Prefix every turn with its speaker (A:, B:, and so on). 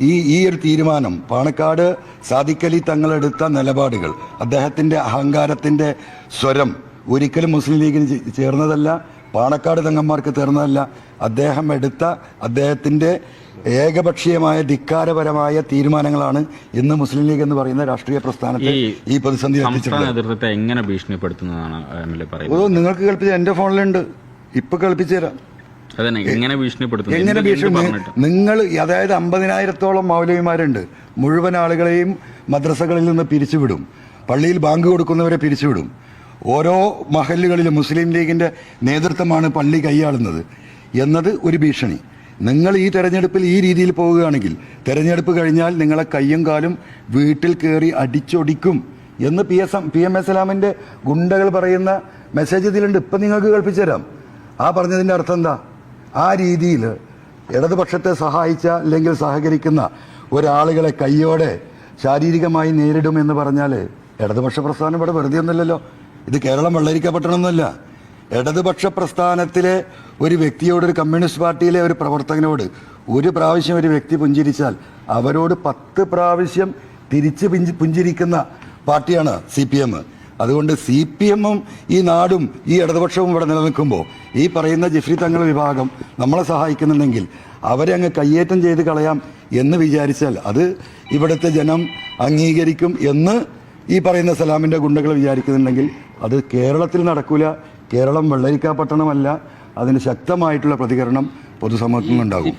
A: ഈ ഒരു തീരുമാനം പാണക്കാട് സാദിഖ് അലി തങ്ങളെടുത്ത നിലപാടുകൾ, അദ്ദേഹത്തിൻ്റെ അഹങ്കാരത്തിൻ്റെ സ്വരം ഒരിക്കലും മുസ്ലിം ലീഗിന് ചേർന്നതല്ല, പാണക്കാട് തങ്ങന്മാർക്ക് ചേർന്നതല്ല. അദ്ദേഹം എടുത്ത അദ്ദേഹത്തിൻ്റെ ഏകപക്ഷീയമായ ധിക്കാരപരമായ തീരുമാനങ്ങളാണ് ഇന്ന് മുസ്ലിം ലീഗ് എന്ന് പറയുന്ന രാഷ്ട്രീയ പ്രസ്ഥാനത്തെ ഈ പ്രതിസന്ധി
B: നേതൃത്വത്തെ എങ്ങനെ ഭീഷണിപ്പെടുത്തുന്നതാണ് പറയുന്നത്?
A: നിങ്ങൾക്ക് കേൾപ്പിച്ച എൻ്റെ ഫോണിലുണ്ട്, ഇപ്പൊ കേൾപ്പിച്ചു തരാം.
B: എങ്ങനെ
A: നിങ്ങൾ അതായത് 50,000-ഓളം മൗലവിമാരുണ്ട്, മുഴുവൻ ആളുകളെയും മദ്രസകളിൽ നിന്ന് പിരിച്ചുവിടും, പള്ളിയിൽ ബാങ്ക് കൊടുക്കുന്നവരെ പിരിച്ചുവിടും. ഓരോ മഹല്ലുകളിലും മുസ്ലിം ലീഗിൻ്റെ നേതൃത്വമാണ് പള്ളി കൈയാളുന്നത് എന്നത് ഒരു ഭീഷണി. നിങ്ങൾ ഈ തെരഞ്ഞെടുപ്പിൽ ഈ രീതിയിൽ പോവുകയാണെങ്കിൽ തെരഞ്ഞെടുപ്പ് കഴിഞ്ഞാൽ നിങ്ങളെ കയ്യും കാലും വീട്ടിൽ കയറി അടിച്ചൊടിക്കും എന്ന് PM എസ്ലാമിൻ്റെ ഗുണ്ടകൾ പറയുന്ന മെസ്സേജ് ഇതിലുണ്ട്. ഇപ്പം നിങ്ങൾക്ക് കേൾപ്പിച്ചു തരാം. ആ പറഞ്ഞതിൻ്റെ അർത്ഥം എന്താ? ആ രീതിയിൽ ഇടതുപക്ഷത്തെ സഹായിച്ച അല്ലെങ്കിൽ സഹകരിക്കുന്ന ഒരാളുകളെ കയ്യോടെ ശാരീരികമായി നേരിടുമെന്ന് പറഞ്ഞാൽ ഇടതുപക്ഷ പ്രസ്ഥാനം ഇവിടെ വെറുതെ ഒന്നുമില്ലല്ലോ. ഇത് കേരളം വെള്ളരിക്കപ്പെട്ടണമെന്നല്ല. ഇടതുപക്ഷ പ്രസ്ഥാനത്തിലെ ഒരു വ്യക്തിയോട്, ഒരു കമ്മ്യൂണിസ്റ്റ് പാർട്ടിയിലെ ഒരു പ്രവർത്തകനോട് ഒരു പ്രാവശ്യം ഒരു വ്യക്തി പുഞ്ചിരിച്ചാൽ അവരോട് 10 പ്രാവശ്യം തിരിച്ച് പുഞ്ചിരിക്കുന്ന പാർട്ടിയാണ് CPM. അതുകൊണ്ട് CPM-ഉം ഈ നാടും ഈ ഇടതുപക്ഷവും ഇവിടെ നിലനിൽക്കുമ്പോൾ ഈ പറയുന്ന ജിഫ്രി തങ്ങൾ വിഭാഗം നമ്മളെ സഹായിക്കുന്നുണ്ടെങ്കിൽ അവരെ അങ്ങ് കയ്യേറ്റം ചെയ്ത് കളയാം എന്ന് വിചാരിച്ചാൽ അത് ഇവിടുത്തെ ജനം അംഗീകരിക്കും എന്ന് ഈ പറയുന്ന സലാമിൻ്റെ ഗുണ്ടകൾ വിചാരിക്കുന്നുണ്ടെങ്കിൽ അത് കേരളത്തിൽ നടക്കൂല. കേരളം വെള്ളരിക്കാപട്ടണമല്ല. അതിന് ശക്തമായിട്ടുള്ള പ്രതികരണം പൊതുസമൂഹത്തിൽ നിന്നുണ്ടാകും.